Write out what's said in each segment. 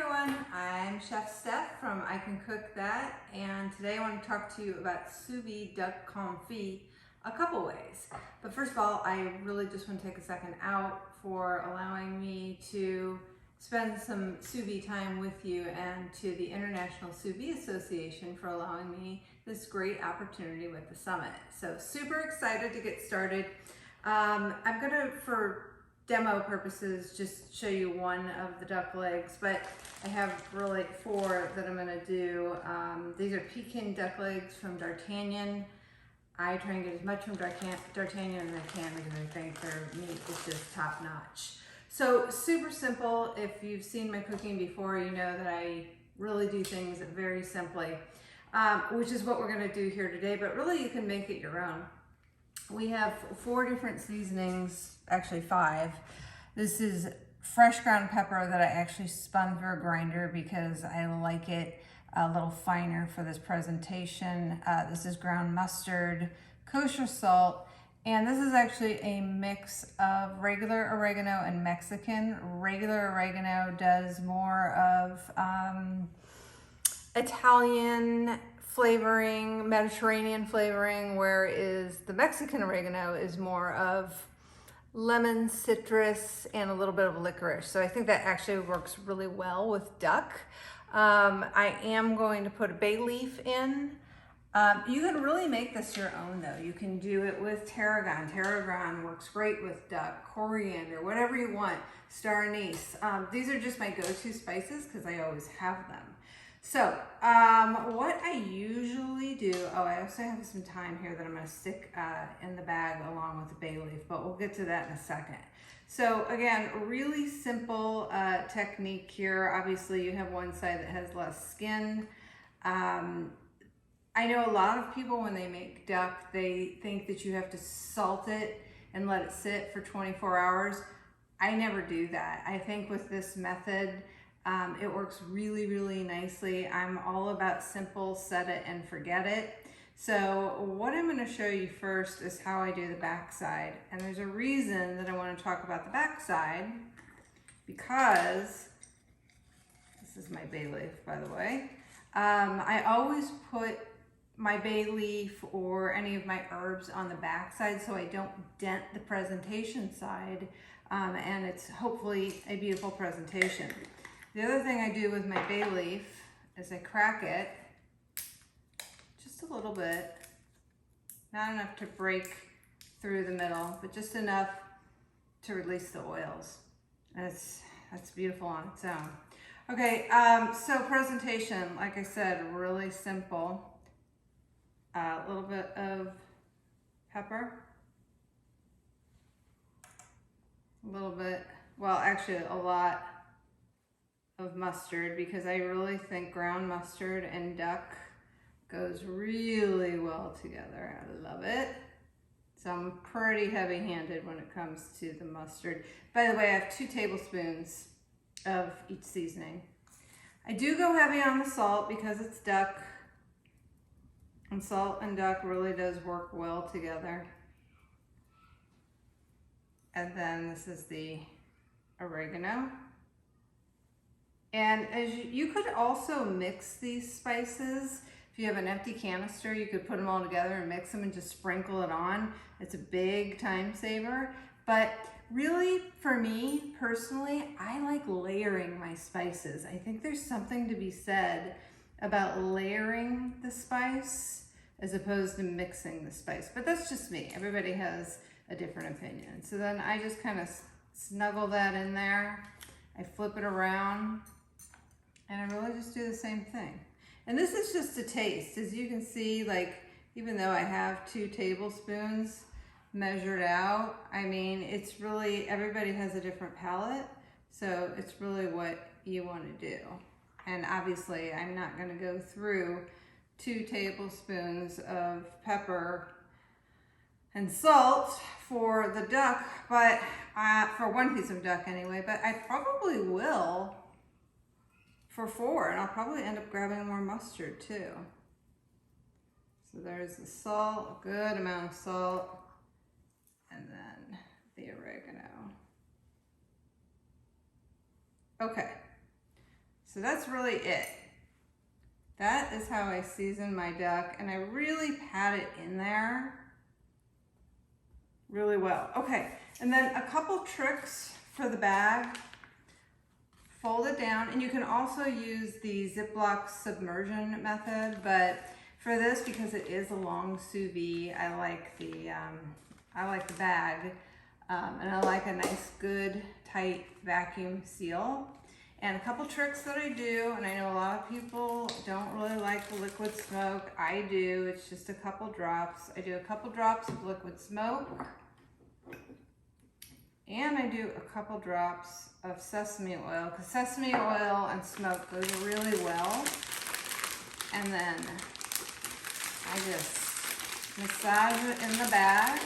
everyone, I'm Chef Steph from I Can Cook That, and today I want to talk to you about sous vide duck confit a couple ways. But first of all, I really just want to take a second out for allowing me to spend some sous vide time with you, and to the International Sous Vide Association for allowing me this great opportunity with the summit. So super excited to get started. I'm gonna, for demo purposes, just show you one of the duck legs, but I have really 4 that I'm gonna do. These are Peking duck legs from D'Artagnan. I try and get as much from D'Artagnan as I can because I think their meat is just top notch. So super simple. If you've seen my cooking before, you know that I really do things very simply, which is what we're gonna do here today, but really you can make it your own. We have 4 different seasonings, actually 5. This is fresh ground pepper that I actually spun through a grinder because I like it a little finer for this presentation. This is ground mustard, kosher salt, and this is actually a mix of regular oregano and Mexican. Regular oregano does more of Italian flavoring, Mediterranean flavoring, whereas the Mexican oregano is more of lemon, citrus, and a little bit of licorice. So I think that actually works really well with duck. I am going to put a bay leaf in. You can really make this your own though. You can do it with tarragon. Tarragon works great with duck, coriander, whatever you want, star anise. These are just my go-to spices because I always have them. So what I usually do, I also have some thyme here that I'm going to stick in the bag along with the bay leaf, but we'll get to that in a second. So again, really simple technique here. Obviously you have one side that has less skin. I know a lot of people, when they make duck, they think that you have to salt it and let it sit for 24 hours. I never do that. I think with this method, it works really, really nicely. I'm all about simple, set it and forget it. So what I'm going to show you first is how I do the backside. And there's a reason that I want to talk about the backside, because this is my bay leaf, by the way. I always put my bay leaf or any of my herbs on the backside so I don't dent the presentation side, and it's hopefully a beautiful presentation. The other thing I do with my bay leaf is I crack it just a little bit, not enough to break through the middle, but just enough to release the oils. And that's beautiful on its own. Okay, so presentation, like I said, really simple. A little bit of pepper, a little bit, well, actually a lot of mustard, because I really think ground mustard and duck goes really well together. I love it. So I'm pretty heavy-handed when it comes to the mustard. By the way, I have 2 tablespoons of each seasoning. I do go heavy on the salt because it's duck, and salt and duck really does work well together. And then this is the oregano. And as you could also mix these spices. If you have an empty canister, you could put them all together and mix them and just sprinkle it on. It's a big time saver. But really, for me personally, I like layering my spices. I think there's something to be said about layering the spice as opposed to mixing the spice. But that's just me. Everybody has a different opinion. So then I just kind of snuggle that in there. I flip it around. And I really just do the same thing. And this is just a taste. As you can see, like, even though I have 2 tablespoons measured out, I mean, it's really, everybody has a different palate. So it's really what you want to do. And obviously, I'm not going to go through 2 tablespoons of pepper and salt for the duck, but for 1 piece of duck anyway, but I probably will for 4, and I'll probably end up grabbing more mustard too. So there's the salt, a good amount of salt, and then the oregano. Okay, So that's really it. That is how I season my duck, and I really pat it in there really well. Okay, and then a couple tricks for the bag. Fold it down, and you can also use the Ziploc submersion method, but for this, because it is a long sous vide, I like the bag, and I like a nice, good, tight vacuum seal. And a couple tricks that I do, and I know a lot of people don't really like the liquid smoke. I do. It's just a couple drops. I do a couple drops of liquid smoke, and I do a couple drops of sesame oil, because sesame oil and smoke goes really well. And then I just massage it in the bag.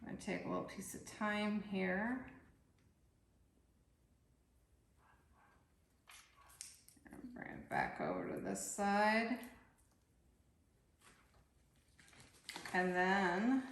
I'm going to take a little piece of thyme here. And bring it back over to this side. And then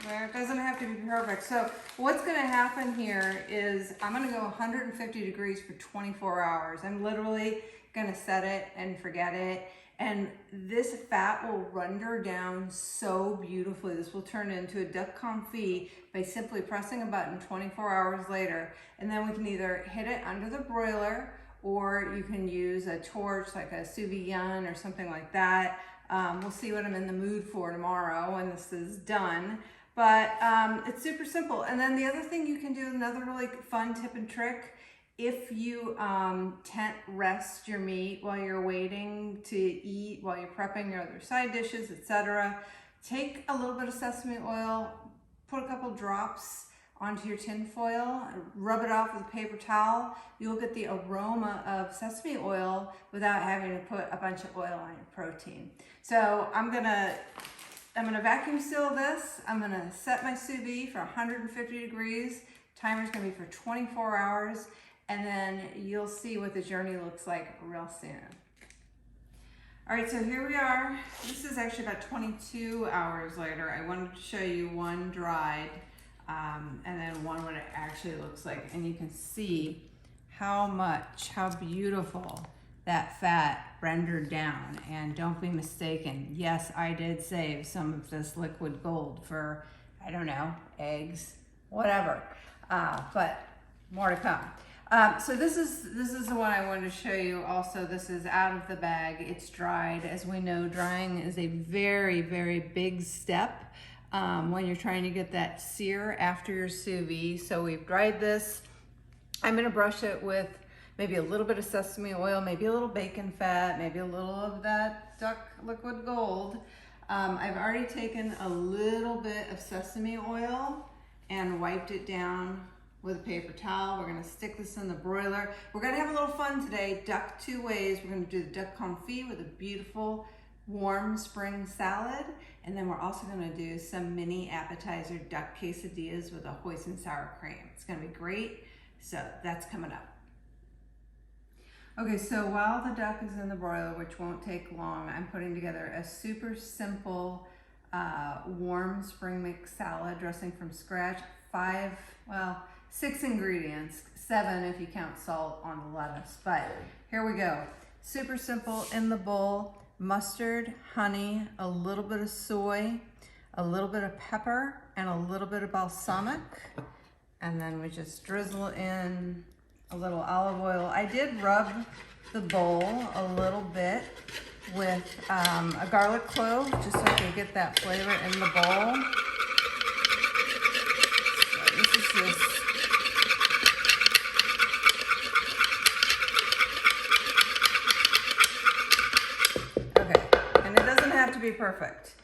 there. It doesn't have to be perfect. So what's going to happen here is I'm going to go 150 degrees for 24 hours. I'm literally going to set it and forget it. And this fat will render down so beautifully. This will turn into a duck confit by simply pressing a button 24 hours later. And then we can either hit it under the broiler, or you can use a torch like a sous vide or something like that. We'll see what I'm in the mood for tomorrow when this is done. But it's super simple. And then the other thing you can do, another really fun tip and trick, if you tent rest your meat while you're waiting to eat, while you're prepping your other side dishes, etc., take a little bit of sesame oil, put a couple drops onto your tin foil, rub it off with a paper towel. You'll get the aroma of sesame oil without having to put a bunch of oil on your protein. So I'm gonna vacuum seal this. I'm gonna set my sous vide for 150 degrees. Timer's gonna be for 24 hours, and then you'll see what the journey looks like real soon. All right, so here we are. This is actually about 22 hours later. I wanted to show you one dried, and then one what it actually looks like. And you can see how beautiful that fat rendered down. And don't be mistaken, yes, I did save some of this liquid gold for, I don't know, eggs, whatever, but more to come. So this is the one I wanted to show you. Also, this is out of the bag. It's dried. As we know, drying is a very, very big step when you're trying to get that sear after your sous vide. So we've dried this. I'm gonna brush it with maybe a little bit of sesame oil, maybe a little bacon fat, maybe a little of that duck liquid gold. I've already taken a little bit of sesame oil and wiped it down with a paper towel. We're gonna stick this in the broiler. We're gonna have a little fun today, duck two ways. We're gonna do the duck confit with a beautiful warm spring salad, and then we're also gonna do some mini appetizer duck quesadillas with a hoisin sour cream. It's gonna be great, so that's coming up. Okay, so while the duck is in the broiler, which won't take long, I'm putting together a super simple warm spring mix salad dressing from scratch. 6 ingredients, 7 if you count salt on the lettuce, but here we go. Super simple in the bowl: mustard, honey, a little bit of soy, a little bit of pepper, and a little bit of balsamic. And then we just drizzle in a little olive oil. I did rub the bowl a little bit with a garlic clove, just so I could get that flavor in the bowl. So this is just be perfect.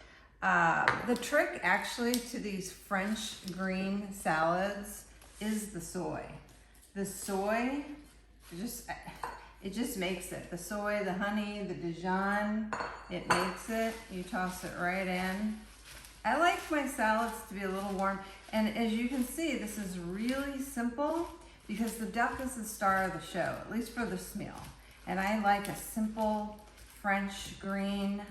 The trick actually to these French green salads is the soy. The soy, it just makes it. The soy, the honey, the Dijon, it makes it. You toss it right in. I like my salads to be a little warm. And as you can see, this is really simple because the duck is the star of the show, at least for this meal. And I like a simple French green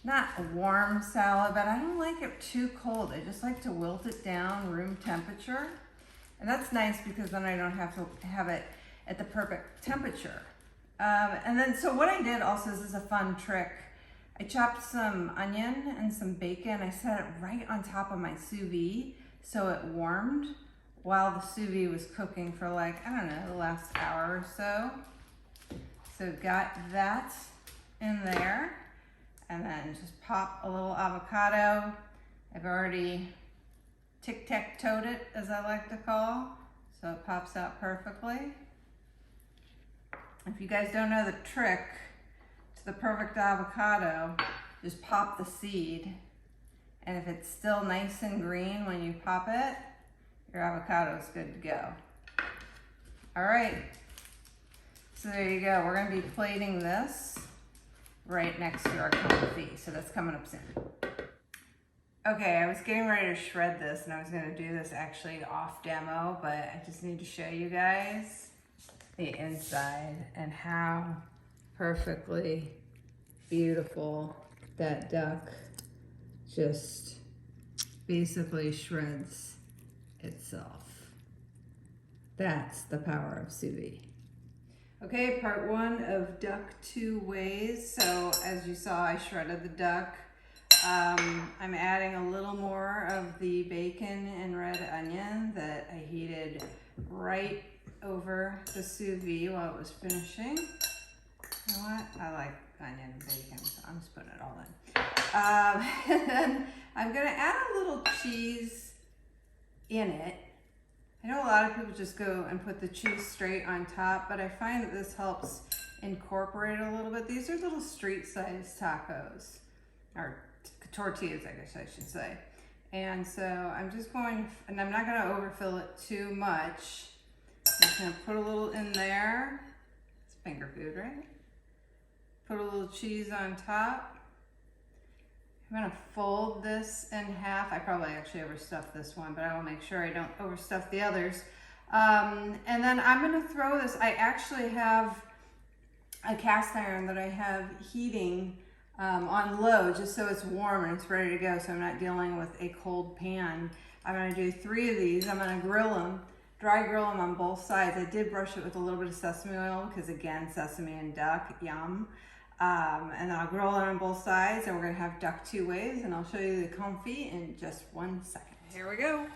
not a warm salad, but I don't like it too cold. I just like to wilt it down room temperature. And that's nice because then I don't have to have it at the perfect temperature. And then, so what I did also, this is a fun trick. I chopped some onion and some bacon. I set it right on top of my sous vide so it warmed while the sous vide was cooking for like, I don't know, the last hour or so. So got that in there. And then just pop a little avocado. I've already tic-tac-toed it, as I like to call, so it pops out perfectly. If you guys don't know the trick to the perfect avocado, just pop the seed, and if it's still nice and green when you pop it, your avocado is good to go. All right, so there you go. We're gonna be plating this right next to our confit, so that's coming up soon. Okay, I was getting ready to shred this, and I was gonna do this actually off demo, but I just need to show you guys the inside and how perfectly beautiful that duck just basically shreds itself. That's the power of sous vide. Okay, part 1 of duck 2 ways. So as you saw, I shredded the duck. I'm adding a little more of the bacon and red onion that I heated right over the sous vide while it was finishing. You know what? I like onion and bacon, so I'm just putting it all in. And then I'm gonna add a little cheese in it. I know a lot of people just go and put the cheese straight on top, but I find that this helps incorporate a little bit. These are little street-sized tacos, or tortillas, I guess I should say. And so I'm just going, and I'm not gonna overfill it too much. I'm just gonna put a little in there. It's finger food, right? Put a little cheese on top. I'm gonna fold this in half. I probably actually overstuffed this one, but I will make sure I don't overstuff the others. And then I'm gonna throw this. I actually have a cast iron that I have heating on low, just so it's warm and it's ready to go, so I'm not dealing with a cold pan. I'm gonna do 3 of these. I'm gonna grill them, dry grill them on both sides. I did brush it with a little bit of sesame oil because, again, sesame and duck, yum. And then I'll grill it on both sides, and we're gonna have duck 2 ways, and I'll show you the confit in just 1 second. Here we go.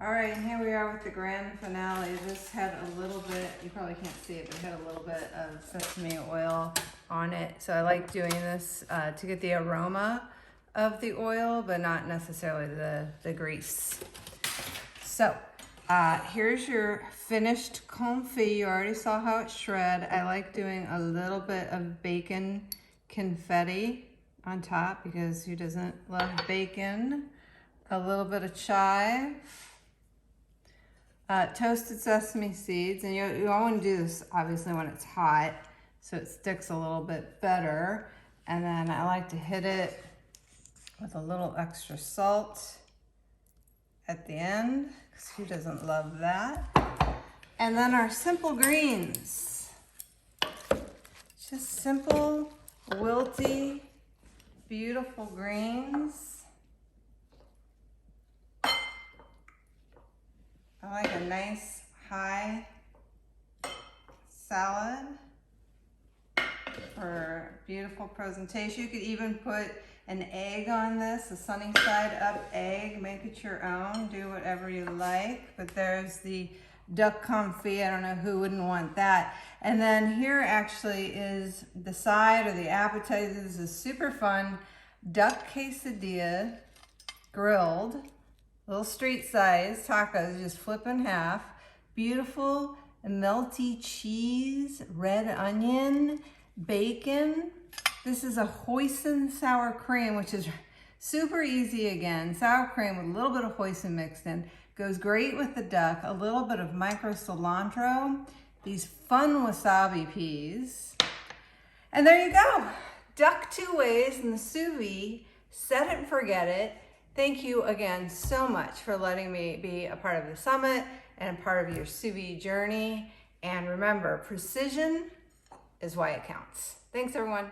All right, and here we are with the grand finale. This had a little bit, you probably can't see it, but it had a little bit of sesame oil on it. So I like doing this to get the aroma of the oil, but not necessarily the grease. So here's your finished confit. You already saw how it's shred. I like doing a little bit of bacon confetti on top because who doesn't love bacon? A little bit of chive. Toasted sesame seeds, and you want to do this obviously when it's hot so it sticks a little bit better. And then I like to hit it with a little extra salt at the end, because who doesn't love that? And then our simple greens. Just simple, wilty, beautiful greens. I like a nice high salad for beautiful presentation. You could even put an egg on this, a sunny side up egg, make it your own, do whatever you like. But there's the duck confit. I don't know who wouldn't want that. And then here actually is the side or the appetizer. This is super fun duck quesadilla, grilled. Little street size tacos, just flip in half. Beautiful melty cheese, red onion, bacon. This is a hoisin sour cream, which is super easy again. Sour cream with a little bit of hoisin mixed in. Goes great with the duck. A little bit of micro cilantro. These fun wasabi peas. And there you go. Duck 2 ways in the sous vide. Set it and forget it. Thank you again so much for letting me be a part of the summit and part of your sous vide journey. And remember, precision is why it counts. Thanks, everyone.